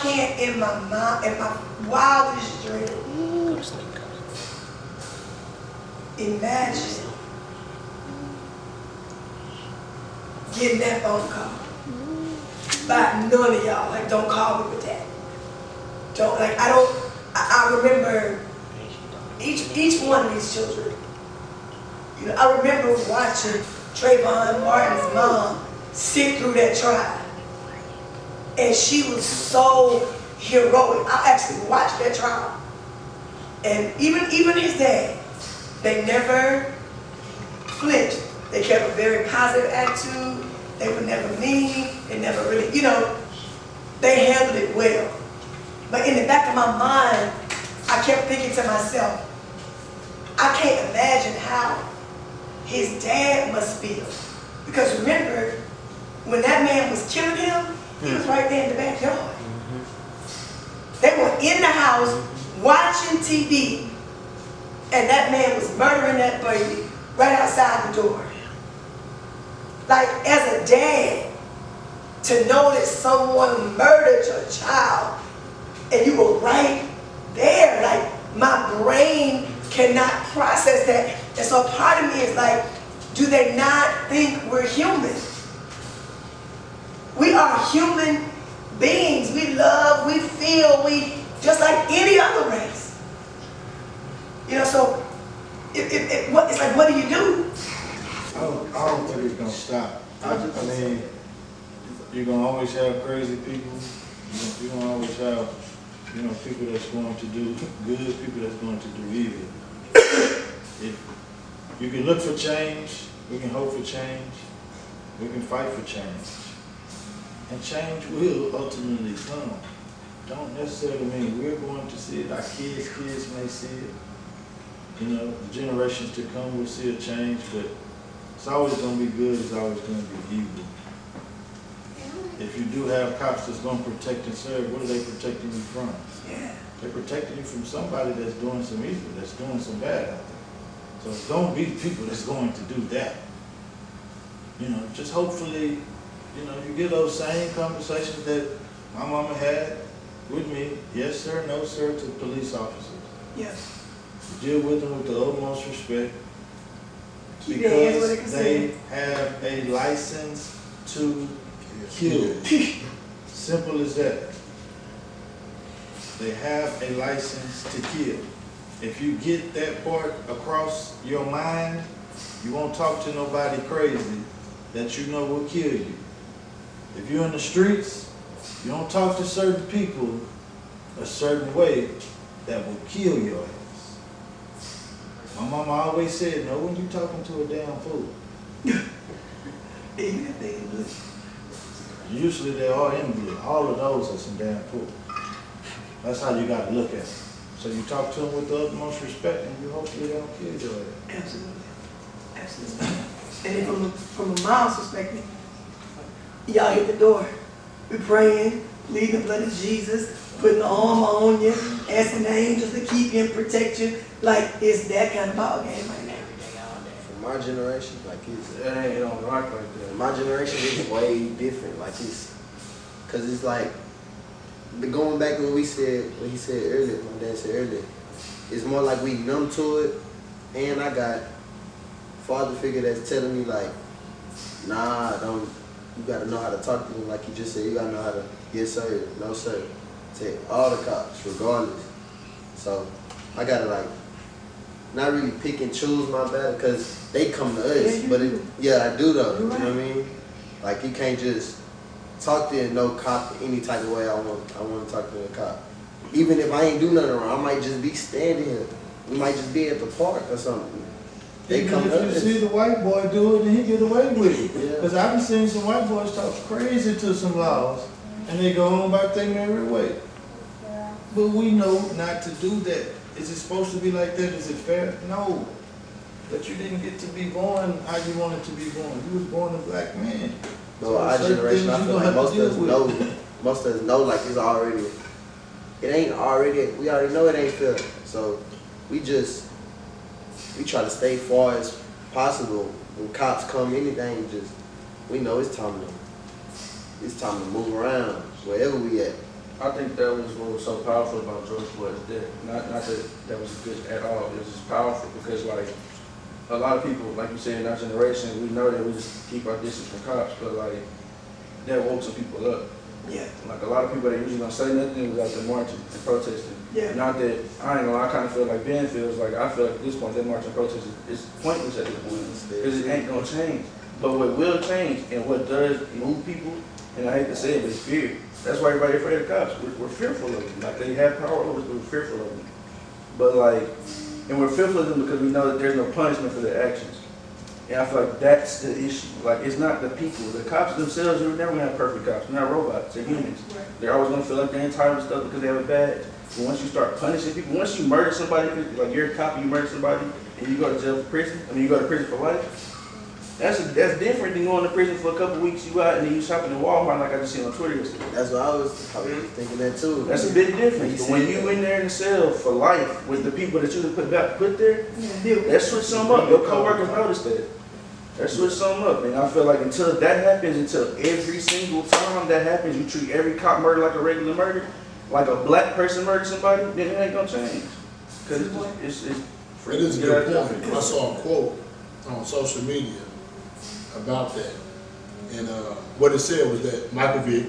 can't in my mind, in my wildest dream, imagine getting that phone call by none of y'all. Like, don't call me with that. Don't, like, I remember each one of these children. You know, I remember watching Treyvon Martin's mom sit through that trial. And she was so heroic. I actually watched that trial. And even his dad, they never flinched. They kept a very positive attitude. They were never mean. They never really, you know, they handled it well. But in the back of my mind, I kept thinking to myself, I can't imagine how his dad must feel. Because remember, when that man was killing him, he was right there in the backyard. They were in the house watching TV, and that man was murdering that baby right outside the door. Like, as a dad, to know that someone murdered your child, and you were right there, like, my brain cannot process that. And so part of me is like, do they not think we're human? We are human beings. We love, we feel, we just like any other race. You know, so it's like, what do you do? I don't think it's gonna stop. I mean, you're gonna always have crazy people. You're gonna always have, you know, people that's going to do good, people that's going to do evil. If you can look for change, we can hope for change, we can fight for change. And change will ultimately come. Don't necessarily mean we're going to see it. Our kids may see it. You know, the generations to come will see a change, but it's always going to be good, it's always going to be evil. If you do have cops that's going to protect and serve, what are they protecting you from? Yeah. They're protecting you from somebody that's doing some evil, that's doing some bad out there. So it's going to be people that's going to do that. You know, just hopefully, you know, you get those same conversations that my mama had with me, yes sir, no sir, to police officers. Yes. You deal with them with the utmost respect Because they have a license to kill. Simple as that. They have a license to kill. If you get that part across your mind, you won't talk to nobody crazy that you know will kill you. If you're in the streets, you don't talk to certain people a certain way that will kill your ass. My mama always said, no, when you talking to a damn fool. Usually they are in blue. All of those are some damn fool. That's how you got to look at it. So you talk to them with the utmost respect, and you hopefully they don't kill your ass. Absolutely. Absolutely. And then from a mom's perspective, y'all hit the door. We're praying, pleading the blood of Jesus, putting the armor on you, asking the angels to keep you and protect you. Like, it's that kind of ball game right now. For my generation, like, it don't rock like that. My generation is way different. Like, because it's like, going back to what he said earlier, my dad said earlier, it's more like we numb to it, and I got father figure that's telling me like, nah, you gotta know how to talk to them, like you just said, you gotta know how to, yes sir, no sir, to all the cops, regardless. So I gotta like, not really pick and choose my battle, because they come to us, but I do though, you know what I mean? Like you can't just talk to no cop any type of way I want to talk to a cop. Even if I ain't do nothing wrong, I might just be standing here. We might just be at the park or something. They even if you see the white boy do it and he get away with it. Because I've been seeing some white boys talk crazy to some laws and they go on about their merry way. But we know not to do that. Is it supposed to be like that? Is it fair? No. But you didn't get to be born how you wanted to be born. You was born a black man. No, our generation, I feel like most of us know like it's already, we already know it ain't fair. So we try to stay far as possible. When cops come, anything, we know it's time to move around wherever we at. I think that was what was so powerful about George Floyd's death. Not that that was good at all. It was just powerful because like a lot of people, like you said, in our generation, we know that we just keep our distance from cops, but like that woke some people up. Yeah. Like a lot of people that usually don't say nothing was out there marching and protesting. Yeah. Not that I ain't gonna lie, I kind of feel like Ben feels like I feel like at this point that march and protest is pointless at this point because it ain't gonna change. But what will change and what does move people, and I hate to say it, but it's fear. That's why everybody afraid of cops. We're fearful of them. Like they have power over us, but we're fearful of them. But like, and we're fearful of them because we know that there's no punishment for their actions. And I feel like that's the issue. Like it's not the people. The cops themselves, we're never gonna have perfect cops. They're not robots. They're humans. Right. They're always gonna feel like they're entitled to stuff because they have a badge. But once you start punishing people, once you murder somebody, like you're a cop and you murder somebody and you go to jail for prison, you go to prison for life. That's different than going to prison for a couple weeks, you out and then you shopping at Walmart like I just seen on Twitter yesterday. That's what I was thinking that too. That's a big difference. But when you in there in the cell for life with the people that you put there, that switch something up. Your coworkers notice that. That switch something up. And I feel like until that happens, until every single time that happens, you treat every cop murder like a regular murder, like a black person murdered somebody, then it ain't gonna change. Because it's It is a good point. I saw a quote on social media about that. And what it said was that Michael Vick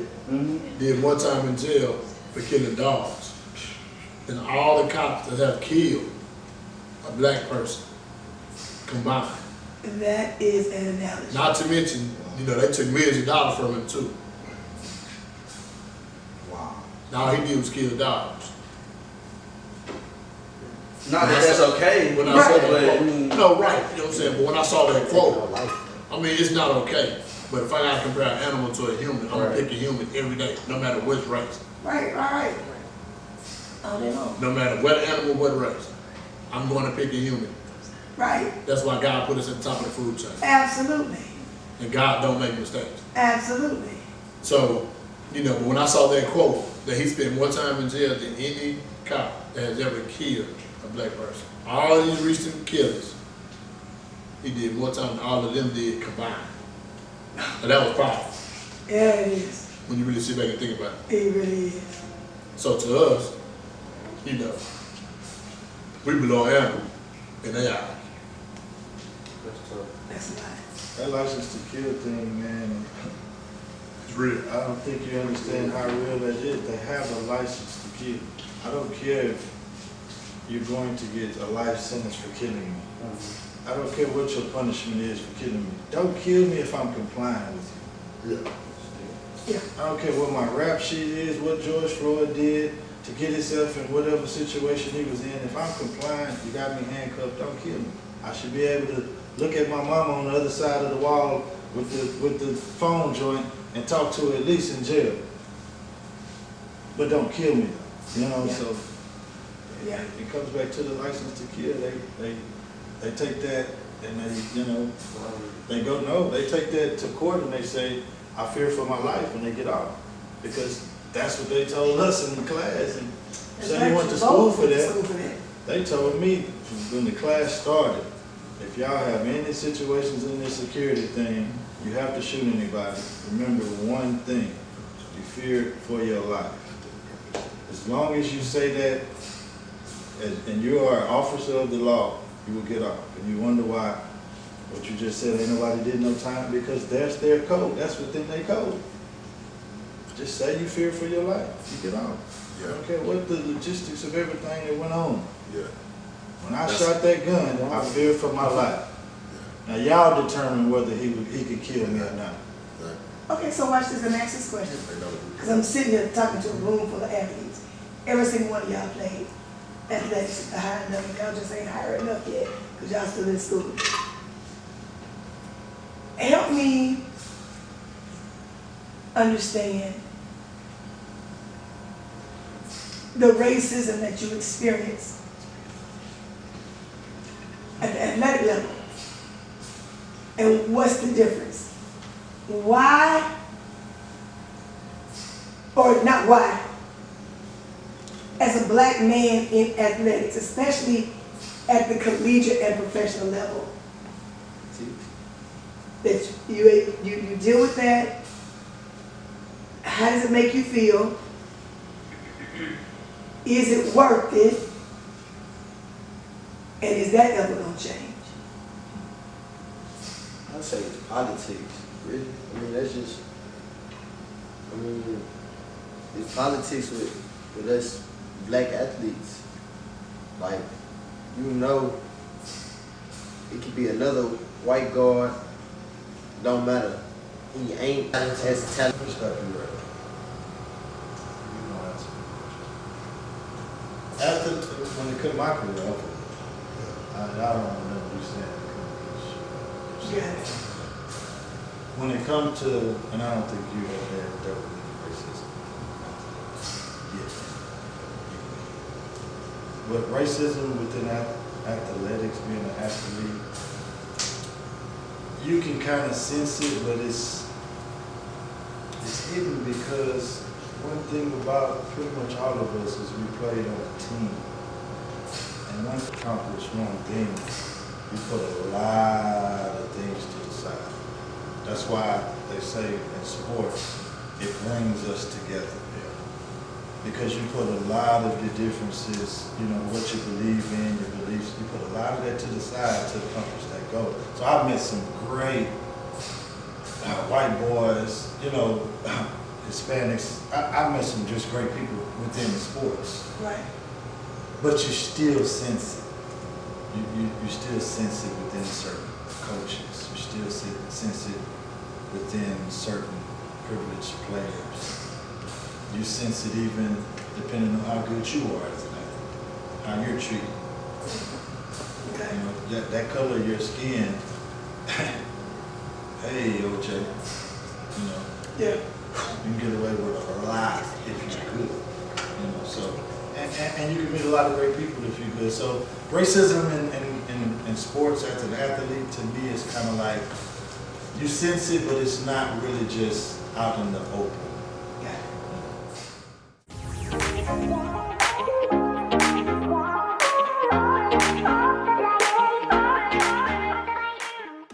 did one time in jail for killing dogs. And all the cops that have killed a black person combined. That is an analogy. Not to mention, they took millions of dollars from him too. Wow. All he did was kill dogs. not that that's okay. When I Right. saw that quote, no, right, you know what I'm saying? But when I saw that quote, I mean, it's not okay. But if I gotta compare an animal to a human, I'm gonna pick a human every day, no matter which race. Right. All day long. No matter what animal, what race. I'm going to pick a human. Right. That's why God put us at the top of the food chain. Absolutely. And God don't make mistakes. Absolutely. So, but when I saw that quote, that he spent more time in jail than any cop that has ever killed a black person. All these recent killers, he did more time than all of them did combined. And that was powerful. Yeah, it is. When you really sit back and think about it. It really is. So to us, we belong animal, and they are. That's a lot. That license to kill thing, man, It's real. I don't think you understand how real that is. They have a license to kill. I don't care if you're going to get a life sentence for killing me. I don't care what your punishment is for killing me. Don't kill me if I'm complying with you. Yeah. I don't care what my rap sheet is, what George Floyd did to get himself in whatever situation he was in. If I'm complying, you got me handcuffed, don't kill me. I should be able to look at my mama on the other side of the wall with the phone joint and talk to her at least in jail. But don't kill me, so Yeah. it comes back to the license to kill. They take that and they take that to court and they say, I fear for my life when they get out. Because that's what they told us in the class. And so they went to school for that. They told me when the class started, if y'all have any situations in this security thing, you have to shoot anybody. Remember one thing, you fear for your life. As long as you say that, and you are an officer of the law, you will get off. And you wonder why what you just said, ain't nobody did no time, because that's their code. That's within their code. Just say you fear for your life, you get off. Yeah. I don't care what the logistics of everything that went on. Yeah. When I shot that gun, I feared for my life. Now y'all determine whether he could kill me or not. Okay, so watch this and ask this question. Because I'm sitting here talking to a room full of athletes. Every single one of y'all played athletics at the high enough. Y'all just ain't higher enough yet because y'all still in school. Help me understand the racism that you experience at the athletic level. And what's the difference? Why, or not why, as a black man in athletics, especially at the collegiate and professional level, that you deal with that? How does it make you feel? Is it worth it? And is that ever gonna change? I'd say it's politics, really. I mean, that's just, it's politics with us black athletes. Like, you know, it could be another white guard, don't matter. He ain't as talented. First step, you're right. You don't answer the question. After, when it comes to my career, I don't remember you saying it comes to Yeah. when it comes to, and I don't think you have had dealt with any racism. Yeah. But racism within athletics, being an athlete, you can kind of sense it, but it's hidden because one thing about pretty much all of us is we played on a team. And once you accomplish one thing, you put a lot of things to the side. That's why they say in sports, it brings us together. Because you put a lot of the differences, you know, what you believe in, your beliefs, you put a lot of that to the side to accomplish that goal. So I've met some great white boys, you know, Hispanics. I've met some just great people within the sports. Right. But you still sense it. You still sense it within certain coaches. You still sense it within certain privileged players. You sense it even depending on how good you are as an athlete, how you're treated. Okay. You know, that color of your skin, hey, OJ, you know, Yeah. you can get away with a lot if you're good. You know, so, and you can meet a lot of great people if you're good. So racism in sports as an athlete, to me, is kind of like, you sense it, but it's not really just out in the open. Yeah.